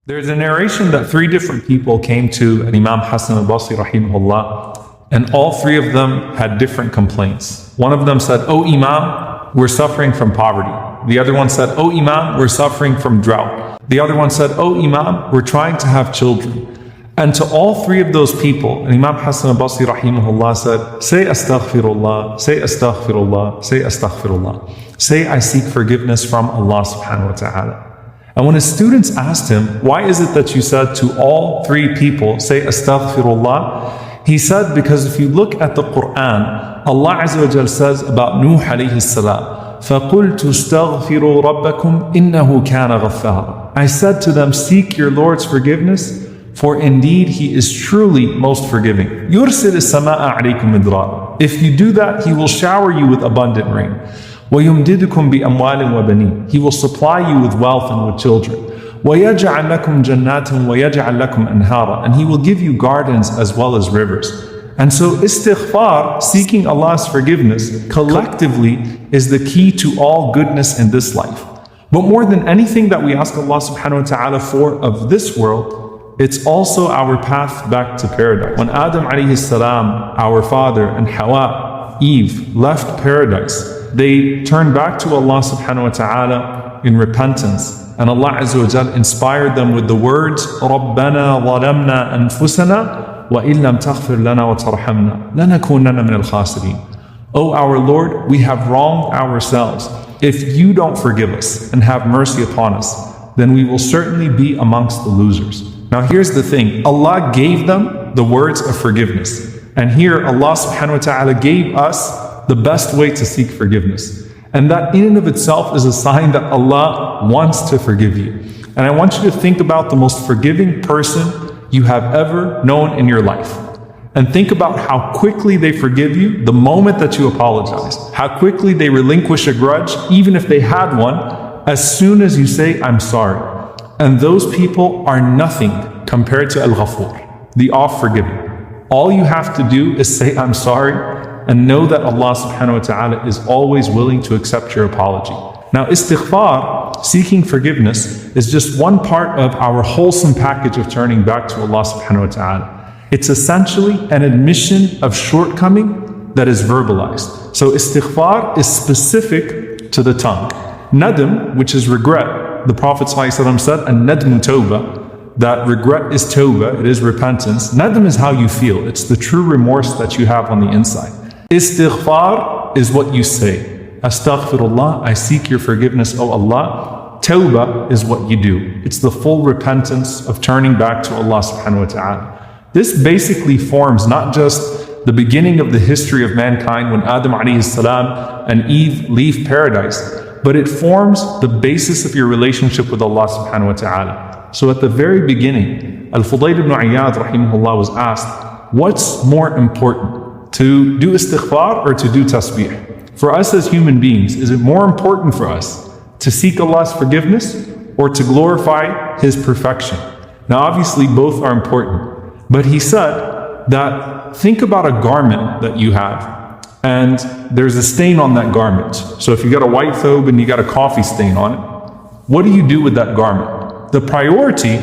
There's a narration that three different people came to Imam Hassan al-Basri rahimahullah, and all three of them had different complaints. One of them said, "Oh Imam, we're suffering from poverty." The other one said, "Oh Imam, we're suffering from drought." The other one said, "Oh Imam, we're trying to have children." And to all three of those people, Imam Hassan al-Basri rahimahullah said, "Say Astaghfirullah, say Astaghfirullah, say Astaghfirullah. Say I seek forgiveness from Allah subhanahu wa ta'ala." And when his students asked him, "Why is it that you said to all three people, say Astaghfirullah?" He said, because if you look at the Quran, Allah Azza wa Jal says about Nuh alayhi salam, فَقُلْتُ اسْتَغْفِرُوا رَبَّكُمْ إِنَّهُ كَانَ غَفَّارًا. I said to them, seek your Lord's forgiveness, for indeed He is truly most forgiving. يُرْسِلِ السَّمَاءَ عَلَيْكُمْ مِدْرَارًا. If you do that, He will shower you with abundant rain. وَيُمْدِدُكُمْ بِأَمْوَالٍ وَبَنِينَ. He will supply you with wealth and with children. وَيَجْعَلْ لَكُمْ جَنَّاتٍ وَيَجْعَلْ لَكُمْ أَنْهَارًا. And He will give you gardens as well as rivers. And so istighfar, seeking Allah's forgiveness, collectively is the key to all goodness in this life. But more than anything that we ask Allah subhanahu wa ta'ala for of this world, it's also our path back to paradise. When Adam alayhi salam, our father, and Hawa, Eve, left paradise, they turned back to Allah subhanahu wa ta'ala in repentance. And Allah Azza wa Jal inspired them with the words, رَبَّنَا ظَلَمْنَا أَنفُسَنَا وَإِن لَمْ تَغْفِرْ لَنَا وَتَرْحَمْنَا لَنَكُونَنَّ مِنَ الْخَاسِرِينَ. O our Lord, we have wronged ourselves. If you don't forgive us and have mercy upon us, then we will certainly be amongst the losers. Now here's the thing, Allah gave them the words of forgiveness. And here Allah subhanahu wa ta'ala gave us the best way to seek forgiveness. And that in and of itself is a sign that Allah wants to forgive you. And I want you to think about the most forgiving person you have ever known in your life. And think about how quickly they forgive you the moment that you apologize. How quickly they relinquish a grudge, even if they had one, as soon as you say, "I'm sorry." And those people are nothing compared to Al-Ghafur, the oft-forgiving. All you have to do is say, "I'm sorry," and know that Allah subhanahu wa ta'ala is always willing to accept your apology. Now istighfar, seeking forgiveness, is just one part of our wholesome package of turning back to Allah subhanahu wa ta'ala. It's essentially an admission of shortcoming that is verbalized. So istighfar is specific to the tongue. Nadm, which is regret, the Prophet ﷺ said, "An-nadmu tawbah," that regret is tawbah, it is repentance. Nadm is how you feel, it's the true remorse that you have on the inside. Istighfar is what you say. Astaghfirullah, I seek your forgiveness, O Allah. Tawbah is what you do. It's the full repentance of turning back to Allah subhanahu wa ta'ala. This basically forms not just the beginning of the history of mankind when Adam alayhi salam and Eve leave paradise, but it forms the basis of your relationship with Allah subhanahu wa ta'ala. So at the very beginning, Al-Fudayl ibn Iyad rahimahullah was asked, what's more important? To do istighfar or to do tasbeeh? For us as human beings, is it more important for us to seek Allah's forgiveness or to glorify His perfection? Now obviously both are important, but he said that think about a garment that you have and there's a stain on that garment. So if you got a white thobe and you got a coffee stain on it, what do you do with that garment? The priority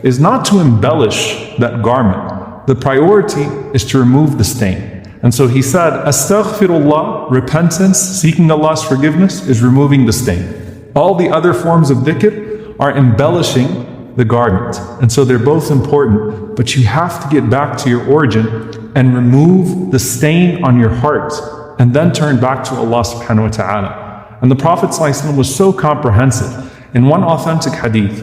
is not to embellish that garment. The priority is to remove the stain. And so he said, Astaghfirullah, repentance, seeking Allah's forgiveness, is removing the stain. All the other forms of dhikr are embellishing the garment. And so they're both important, but you have to get back to your origin and remove the stain on your heart and then turn back to Allah subhanahu wa ta'ala. And the Prophet ﷺ was so comprehensive. In one authentic hadith,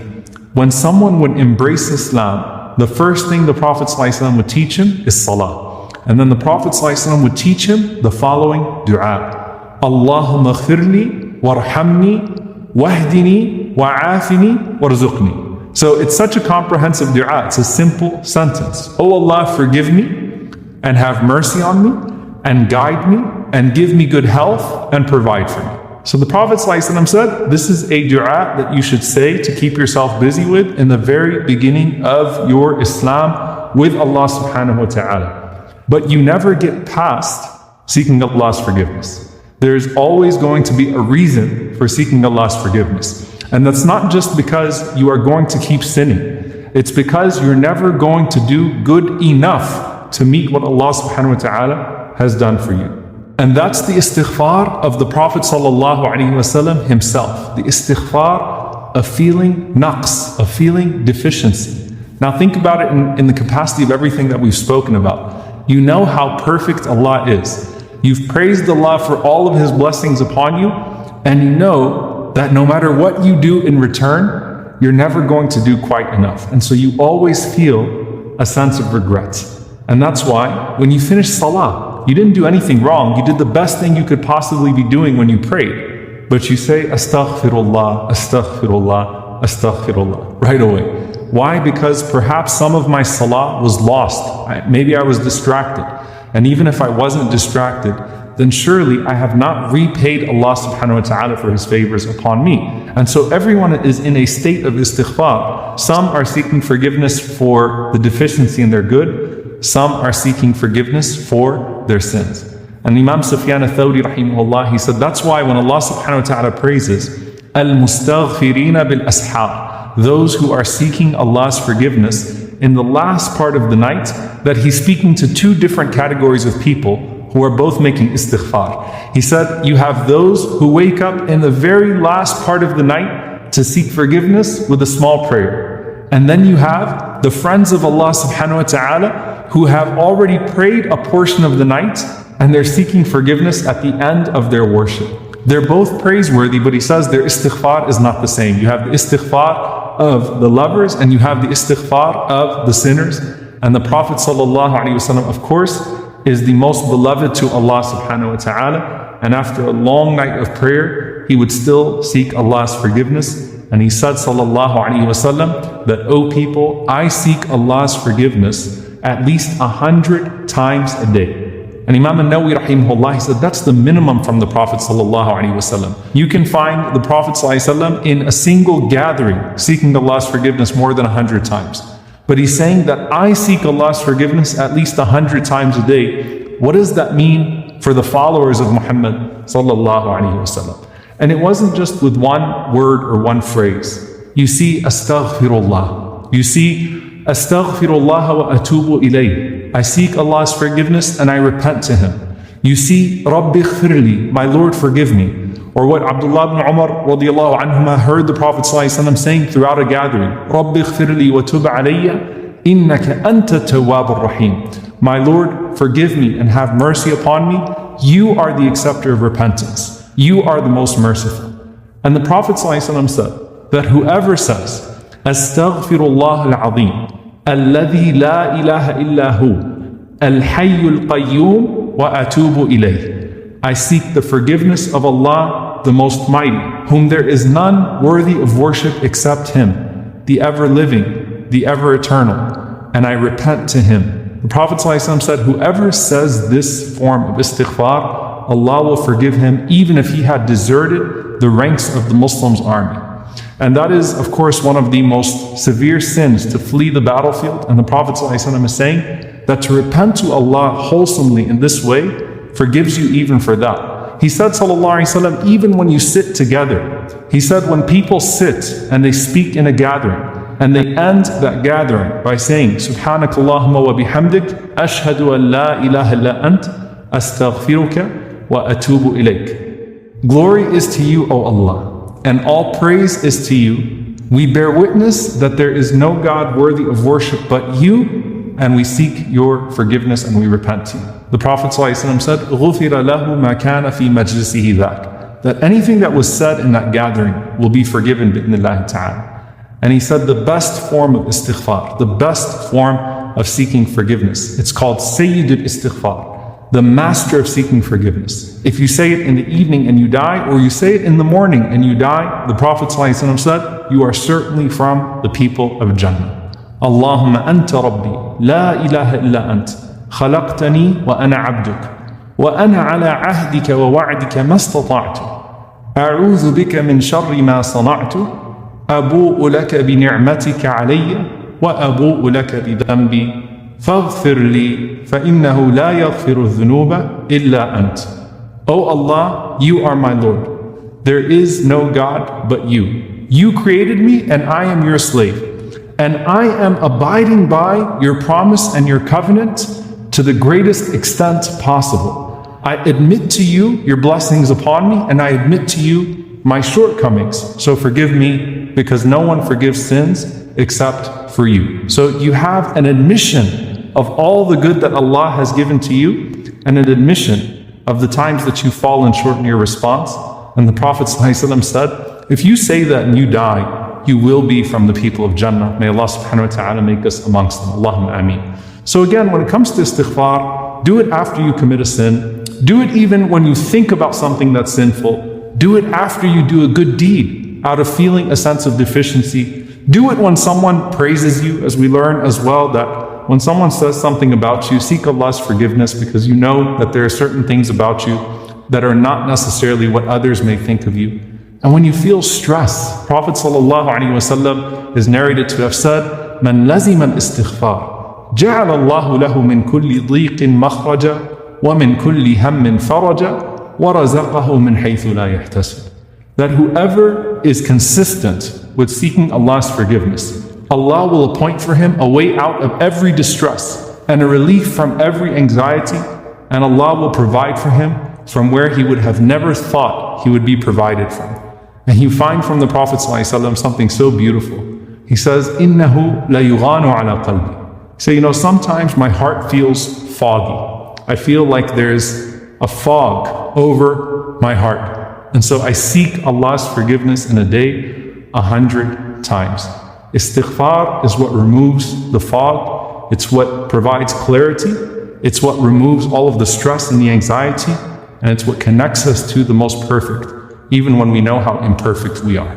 when someone would embrace Islam, the first thing the Prophet ﷺ would teach him is salah. And then the Prophet ﷺ would teach him the following dua. Allahumma khfirli, warhamni, wahdini, wa'afini, warzuqni. So it's such a comprehensive dua. It's a simple sentence. Oh Allah, forgive me and have mercy on me and guide me and give me good health and provide for me. So the Prophet ﷺ said, this is a dua that you should say to keep yourself busy with in the very beginning of your Islam with Allah subhanahu wa ta'ala. But you never get past seeking Allah's forgiveness. There's always going to be a reason for seeking Allah's forgiveness. And that's not just because you are going to keep sinning. It's because you're never going to do good enough to meet what Allah subhanahu wa ta'ala has done for you. And that's the istighfar of the Prophet sallallahu alaihi wasallam himself. The istighfar of feeling naqs, of feeling deficiency. Now think about it in the capacity of everything that we've spoken about. You know how perfect Allah is. You've praised Allah for all of His blessings upon you, and you know that no matter what you do in return, you're never going to do quite enough. And so you always feel a sense of regret. And that's why when you finish salah, you didn't do anything wrong. You did the best thing you could possibly be doing when you prayed. But you say, Astaghfirullah, Astaghfirullah, Astaghfirullah, right away. Why? Because perhaps some of my salah was lost. Maybe I was distracted. And even if I wasn't distracted, then surely I have not repaid Allah subhanahu wa ta'ala for His favors upon me. And so everyone is in a state of istighfar. Some are seeking forgiveness for the deficiency in their good. Some are seeking forgiveness for their sins. And Imam Sufyan al-Thawri rahimahullah, he said that's why when Allah subhanahu wa ta'ala praises al-mustaghfirina bil-ashar, those who are seeking Allah's forgiveness in the last part of the night, that He's speaking to two different categories of people who are both making istighfar. He said, you have those who wake up in the very last part of the night to seek forgiveness with a small prayer. And then you have the friends of Allah subhanahu wa ta'ala who have already prayed a portion of the night and they're seeking forgiveness at the end of their worship. They're both praiseworthy, but he says their istighfar is not the same. You have the istighfar of the lovers and you have the istighfar of the sinners. And the Prophet sallallahu alaihi wasallam, of course, is the most beloved to Allah subhanahu wa ta'ala. And after a long night of prayer, he would still seek Allah's forgiveness. And he said sallallahu alaihi wasallam that, O people, I seek Allah's forgiveness at least 100 times a day. And Imam al-Nawawi rahimahullah, he said that's the minimum from the Prophet sallallahu alaihi wasallam. You can find the Prophet sallallahu alaihi wasallam in a single gathering seeking Allah's forgiveness more than 100 times. But he's saying that I seek Allah's forgiveness at least 100 times a day. What does that mean for the followers of Muhammad sallallahu alaihi wasallam? And it wasn't just with one word or one phrase. You see Astaghfirullah. You see Astaghfirullah wa atubu ilayh. I seek Allah's forgiveness and I repent to Him. You see Rabbi khfirli, my Lord forgive me. Or what Abdullah ibn Umar radiallahu anhuma heard the Prophet ﷺ saying throughout a gathering, Rabbi khfirli wa tub alayya, innaka anta tawwabur rahim. My Lord, forgive me and have mercy upon me. You are the acceptor of repentance. You are the most merciful. And the Prophet ﷺ said that whoever says, Astaghfirullah al-azim, alladhi la ilaha illa hu, al-hayyul qayyum wa atubu ilayh. I seek the forgiveness of Allah, the Most Mighty, whom there is none worthy of worship except Him, the ever-living, the ever-eternal, and I repent to Him. The Prophet ﷺ said, whoever says this form of istighfar, Allah will forgive him even if he had deserted the ranks of the Muslims' army. And that is, of course, one of the most severe sins, to flee the battlefield. And the Prophet ﷺ is saying that to repent to Allah wholesomely in this way forgives you even for that. He said, sallallahu alaihi wasallam, even when you sit together, he said when people sit and they speak in a gathering, and they end that gathering by saying, Subhanakallahumma wa bihamdik, ashhadu an la ilaha illa ant, astaghfiruka wa atubu ilayk. Glory is to you, O Allah, and all praise is to you. We bear witness that there is no God worthy of worship but you, and we seek your forgiveness and we repent to you. The Prophet ﷺ said, غُفِرَ لَهُ مَا كَانَ فِي مَجْلِسِهِ ذَاك. That anything that was said in that gathering will be forgiven bi'idhnillahi ta'ala. And he said the best form of istighfar, the best form of seeking forgiveness, it's called Sayyid al-Istighfar, the master of seeking forgiveness. If you say it in the evening and you die, or you say it in the morning and you die, the Prophet ﷺ said, you are certainly from the people of Jannah. Allahumma anta rabbi, la ilaha illa ant, khalaqtani wa ana abduk, wa ana ala ahdika wa wa'dika ma istata'tu, a'udhu bika min sharri ma sana'tu, abu'u laka bi ni'matika alayya, wa abu'u laka bi dhanbi, faghfir li, fa innahu la yaghfiru dhunuba illa ant. O Allah, you are my Lord. There is no God but you. You created me and I am your slave. and I am abiding by your promise and your covenant to the greatest extent possible. I admit to you your blessings upon me, and I admit to you my shortcomings. So forgive me, because no one forgives sins except for you. So you have an admission of all the good that Allah has given to you, and an admission of the times that you've fallen short in your response. And the Prophet ﷺ said, if you say that and you die, you will be from the people of Jannah. May Allah subhanahu wa ta'ala make us amongst them. Allahumma ameen. So again, when it comes to istighfar, do it after you commit a sin. Do it even when you think about something that's sinful. Do it after you do a good deed, out of feeling a sense of deficiency. Do it when someone praises you, as we learn as well, that when someone says something about you, seek Allah's forgiveness, because you know that there are certain things about you that are not necessarily what others may think of you. And when you feel stress, Prophet ﷺ is narrated to have said, "Man lazim al-istighfar, ja'ala Allahu lahu min kulli dhiqin makhraja, wa min kulli hammin faraja, wa razaqahu min haythu la yahtasib." That whoever is consistent with seeking Allah's forgiveness, Allah will appoint for him a way out of every distress and a relief from every anxiety, and Allah will provide for him from where he would have never thought he would be provided from. And you find from the Prophet ﷺ something so beautiful. He says, "Innahu la yughanu ala qalbi." So sometimes my heart feels foggy. I feel like there's a fog over my heart. And so I seek Allah's forgiveness in a day 100 times. Istighfar is what removes the fog. It's what provides clarity. It's what removes all of the stress and the anxiety. And it's what connects us to the most perfect, even when we know how imperfect we are.